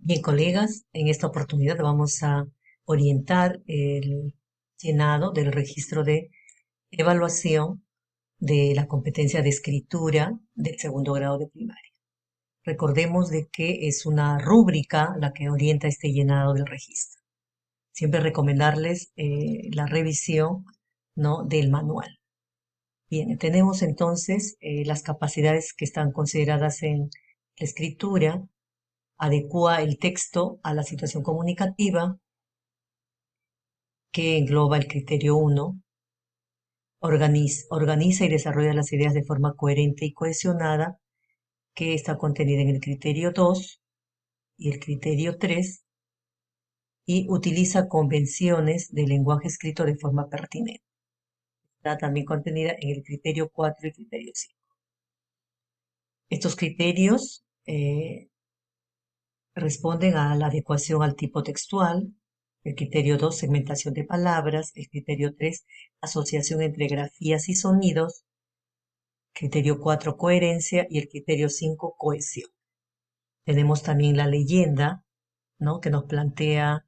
Bien, colegas, en esta oportunidad vamos a orientar el llenado del registro de evaluación de la competencia de escritura del segundo grado de primaria. Recordemos de que es una rúbrica la que orienta este llenado del registro. Siempre recomendarles la revisión, ¿no?, del manual. Bien, tenemos entonces las capacidades que están consideradas en la escritura. Adecúa el texto a la situación comunicativa, que engloba el criterio 1, organiza y desarrolla las ideas de forma coherente y cohesionada, que está contenida en el criterio 2 y el criterio 3, y utiliza convenciones de lenguaje escrito de forma pertinente. Está también contenida en el criterio 4 y el criterio 5. Estos criterios responden a la adecuación al tipo textual, el criterio 2, segmentación de palabras, el criterio 3, asociación entre grafías y sonidos, criterio 4, coherencia, y el criterio 5, cohesión. Tenemos también la leyenda, ¿no?, que nos plantea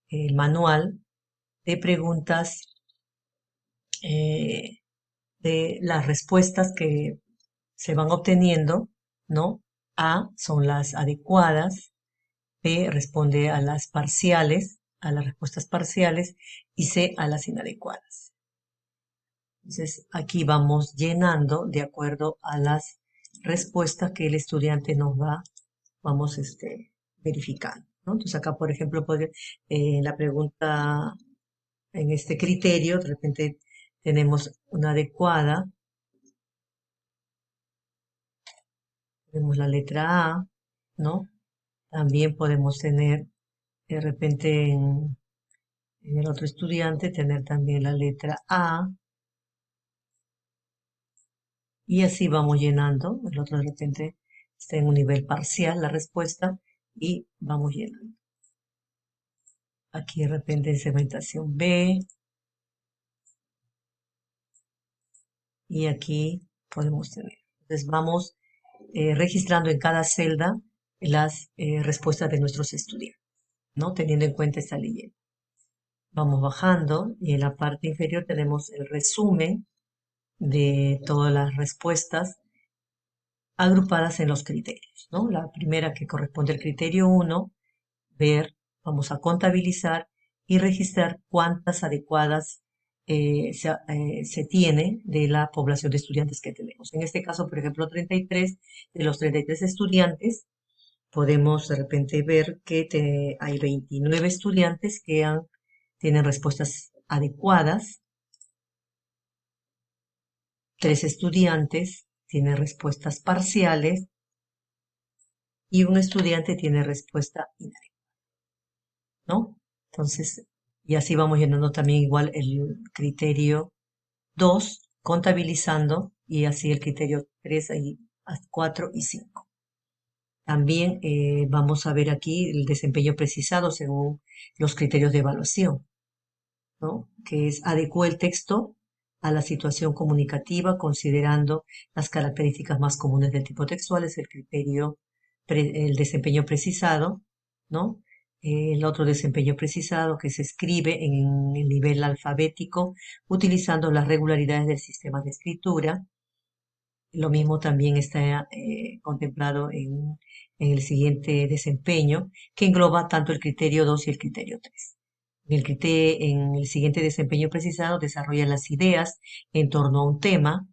el manual de preguntas, eh, de las respuestas que se van obteniendo, ¿no? A son las adecuadas, B responde a las parciales, a las respuestas parciales, y C a las inadecuadas. Entonces, aquí vamos llenando de acuerdo a las respuestas que el estudiante nos va, vamos verificando, ¿no? Entonces, acá, por ejemplo, la pregunta en este criterio, de repente tenemos una adecuada, tenemos la letra A, ¿no? También podemos tener, de repente, en el otro estudiante, tener también la letra A, y así vamos llenando. El otro de repente está en un nivel parcial la respuesta y vamos llenando. Aquí de repente en segmentación B, y aquí podemos tener. Entonces vamos registrando en cada celda las respuestas de nuestros estudiantes, ¿no?, teniendo en cuenta esta leyenda. Vamos bajando y en la parte inferior tenemos el resumen de todas las respuestas agrupadas en los criterios, ¿no? La primera, que corresponde al criterio 1, ver, vamos a contabilizar y registrar cuántas adecuadas se tiene de la población de estudiantes que tenemos. En este caso, por ejemplo, 33, de los 33 estudiantes, podemos de repente ver que hay 29 estudiantes que tienen respuestas adecuadas, 3 estudiantes tienen respuestas parciales y un estudiante tiene respuesta inadecuada, ¿no? Entonces, y así vamos llenando también igual el criterio 2, contabilizando, y así el criterio 3, 4 y 5. También vamos a ver aquí el desempeño precisado según los criterios de evaluación, ¿no?, que es adecuar el texto a la situación comunicativa considerando las características más comunes del tipo textual, es el criterio, el desempeño precisado, ¿no? El otro desempeño precisado, que se escribe en el nivel alfabético utilizando las regularidades del sistema de escritura. Lo mismo también está contemplado en el siguiente desempeño, que engloba tanto el criterio 2 y el criterio 3. En el siguiente desempeño precisado desarrolla las ideas en torno a un tema,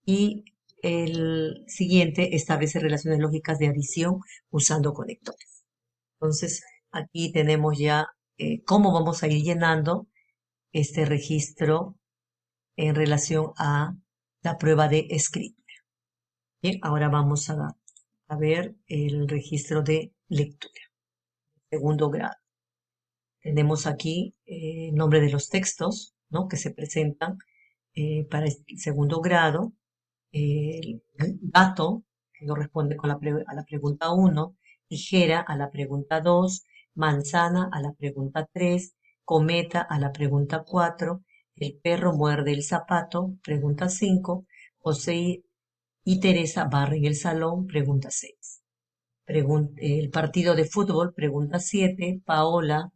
y el siguiente establece relaciones lógicas de adición usando conectores. Entonces, aquí tenemos ya cómo vamos a ir llenando este registro en relación a la prueba de escritura. Bien, ahora vamos a ver el registro de lectura, segundo grado. Tenemos aquí el nombre de los textos, ¿no?, que se presentan para el segundo grado, el gato, que corresponde a la pregunta 1, tijera a la pregunta 2, manzana a la pregunta 3, cometa a la pregunta 4, el perro muerde el zapato, pregunta 5, José y Teresa barren el salón, pregunta 6. El partido de fútbol, pregunta 7, Paola,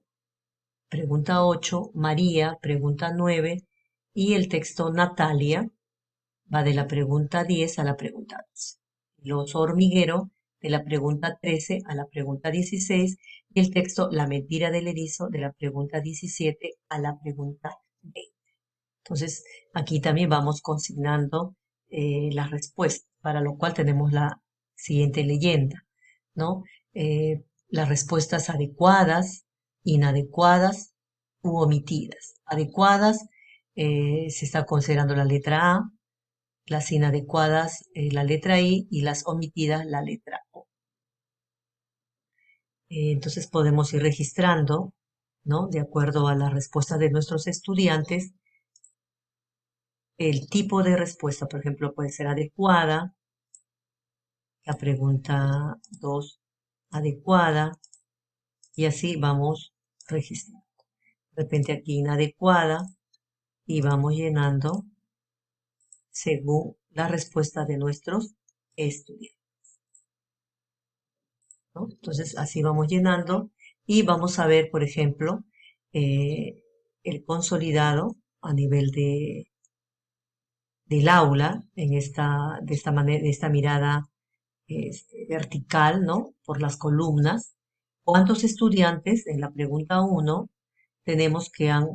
pregunta 8, María, pregunta 9, y el texto Natalia va de la pregunta 10 a la pregunta 12. El oso hormiguero de la pregunta 13 a la pregunta 16 y el texto La mentira del erizo de la pregunta 17 a la pregunta 20. Entonces, aquí también vamos consignando las respuestas, para lo cual tenemos la siguiente leyenda, ¿no? Las respuestas adecuadas, inadecuadas u omitidas. Adecuadas, se está considerando la letra A, las inadecuadas, la letra I, y las omitidas, la letra O. Entonces podemos ir registrando, ¿no? De acuerdo a las respuestas de nuestros estudiantes, el tipo de respuesta, por ejemplo, puede ser adecuada, la pregunta 2 adecuada, y así vamos registrando. De repente aquí inadecuada, y vamos llenando según la respuesta de nuestros estudiantes, ¿no? Entonces así vamos llenando y vamos a ver, por ejemplo, el consolidado a nivel del aula de esta manera, de esta mirada vertical, ¿no? Por las columnas. ¿Cuántos estudiantes, en la pregunta 1, tenemos que han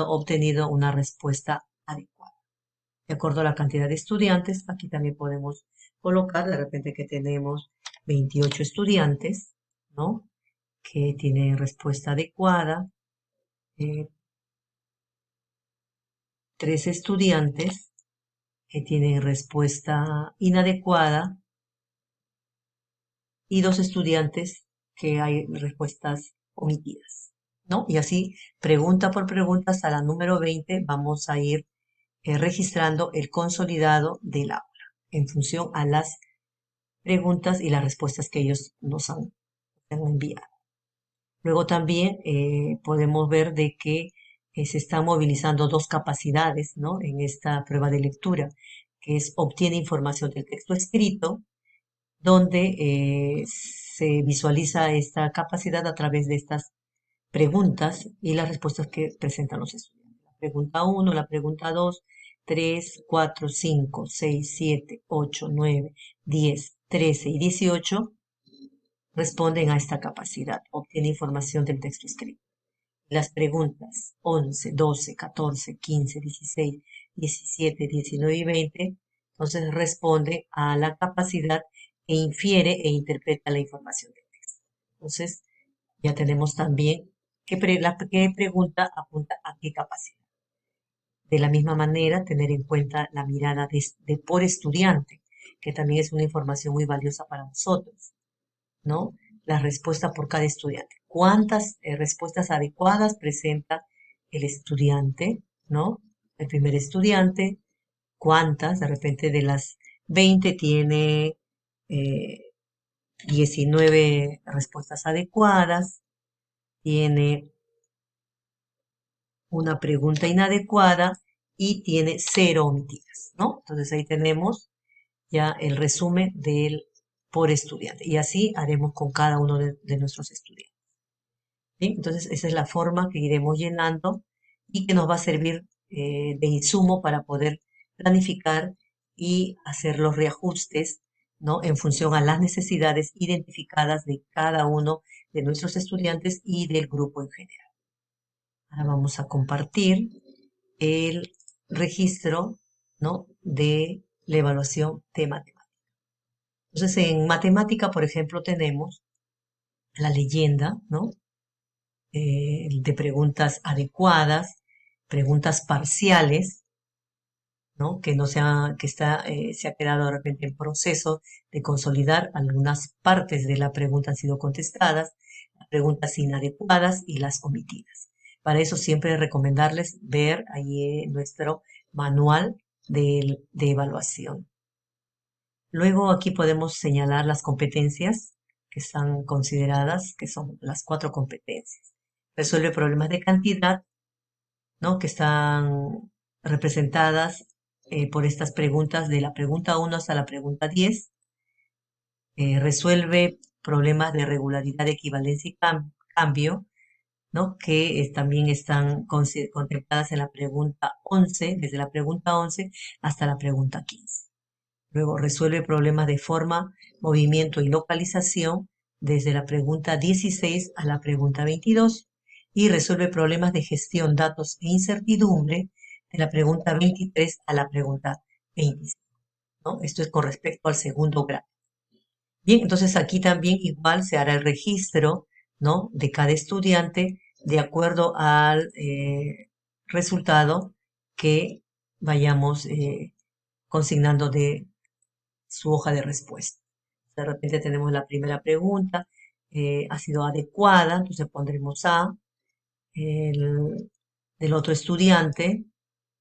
obtenido una respuesta adecuada? De acuerdo a la cantidad de estudiantes, aquí también podemos colocar, de repente que tenemos 28 estudiantes, ¿no? Que tienen respuesta adecuada, 3 estudiantes que tienen respuesta inadecuada, y 2 estudiantes que hay respuestas omitidas, ¿no? Y así, pregunta por pregunta, hasta la número 20, vamos a ir registrando el consolidado del aula en función a las preguntas y las respuestas que ellos nos han enviado. Luego también podemos ver de que se están movilizando dos capacidades, ¿no? En esta prueba de lectura, que es obtiene información del texto escrito, donde se visualiza esta capacidad a través de estas preguntas y las respuestas que presentan los estudiantes. La pregunta 1, la pregunta 2, 3, 4, 5, 6, 7, 8, 9, 10, 13 y 18 responden a esta capacidad. Obtiene información del texto escrito. Las preguntas 11, 12, 14, 15, 16, 17, 19 y 20, entonces responde a la capacidad que infiere e interpreta la información del texto. Entonces, ya tenemos también qué pregunta apunta a qué capacidad. De la misma manera, tener en cuenta la mirada por estudiante, que también es una información muy valiosa para nosotros, ¿no? La respuesta por cada estudiante. ¿Cuántas respuestas adecuadas presenta el estudiante, ¿no? El primer estudiante. ¿Cuántas? De repente de las 20 tiene 19 respuestas adecuadas, tiene una pregunta inadecuada y tiene 0 omitidas, ¿no? Entonces ahí tenemos ya el resumen por estudiante. Y así haremos con cada uno de nuestros estudiantes. ¿Sí? Entonces esa es la forma que iremos llenando y que nos va a servir de insumo para poder planificar y hacer los reajustes, ¿no? En función a las necesidades identificadas de cada uno de nuestros estudiantes y del grupo en general. Ahora vamos a compartir el registro, ¿no? De la evaluación de matemática. Entonces, en matemática, por ejemplo, tenemos la leyenda, ¿no? De preguntas adecuadas, preguntas parciales, ¿no? Que no se ha, que está, se ha quedado de repente en proceso de consolidar. Algunas partes de la pregunta han sido contestadas, las preguntas inadecuadas y las omitidas. Para eso siempre recomendarles ver ahí nuestro manual de evaluación. Luego aquí podemos señalar las competencias que están consideradas, que son las 4 competencias. Resuelve problemas de cantidad, ¿no? Que están representadas por estas preguntas de la pregunta 1 hasta la pregunta 10. resuelve problemas de regularidad, equivalencia y cambio, ¿no? Que también están contempladas en la pregunta 11, desde la pregunta 11 hasta la pregunta 15. Luego resuelve problemas de forma, movimiento y localización desde la pregunta 16 a la pregunta 22 y resuelve problemas de gestión, datos e incertidumbre de la pregunta 23 a la pregunta 25, ¿no? Esto es con respecto al segundo grado. Bien, entonces aquí también igual se hará el registro, ¿no? De cada estudiante de acuerdo al resultado que vayamos consignando de su hoja de respuesta. De repente tenemos la primera pregunta, ha sido adecuada, entonces pondremos A. Del otro estudiante,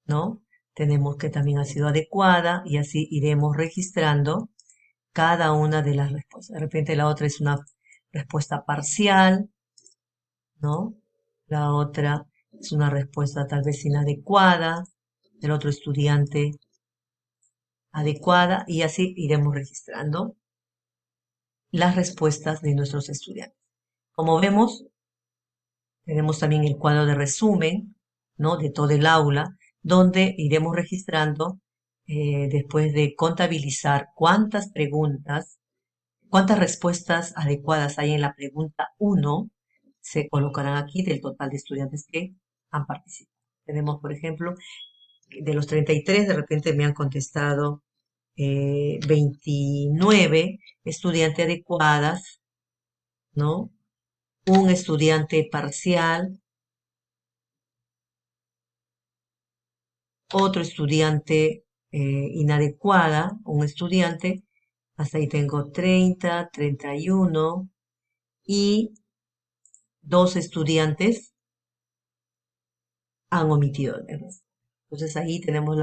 ¿no? Tenemos que también ha sido adecuada y así iremos registrando cada una de las respuestas. De repente la otra es una respuesta parcial, ¿no? La otra es una respuesta tal vez inadecuada, del otro estudiante adecuada y así iremos registrando las respuestas de nuestros estudiantes. Como vemos, tenemos también el cuadro de resumen, ¿no? De todo el aula, donde iremos registrando, después de contabilizar cuántas respuestas adecuadas hay en la pregunta 1, se colocarán aquí del total de estudiantes que han participado. Tenemos, por ejemplo, de los 33, de repente me han contestado 29 estudiantes adecuadas, ¿no? Un estudiante parcial, otro estudiante inadecuada, un estudiante, hasta ahí tengo 30, 31 y dos estudiantes han omitido el resto. Entonces ahí tenemos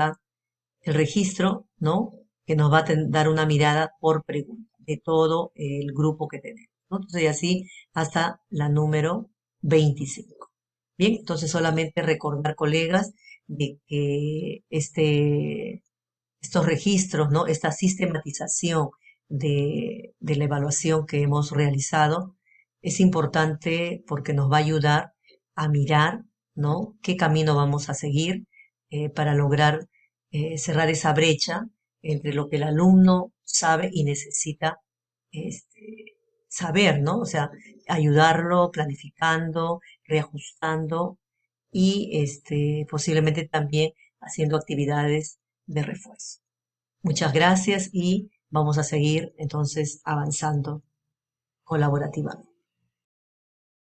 el registro, ¿no? Que nos va a dar una mirada por pregunta de todo el grupo que tenemos, ¿no? Entonces y así hasta la número 25. Bien, entonces solamente recordar, colegas, de que estos registros, ¿no? Esta sistematización de la evaluación que hemos realizado es importante porque nos va a ayudar a mirar, ¿no? Qué camino vamos a seguir para lograr cerrar esa brecha entre lo que el alumno sabe y necesita saber, ¿no? O sea, ayudarlo planificando, reajustando y posiblemente también haciendo actividades de refuerzo. Muchas gracias y vamos a seguir entonces avanzando colaborativamente.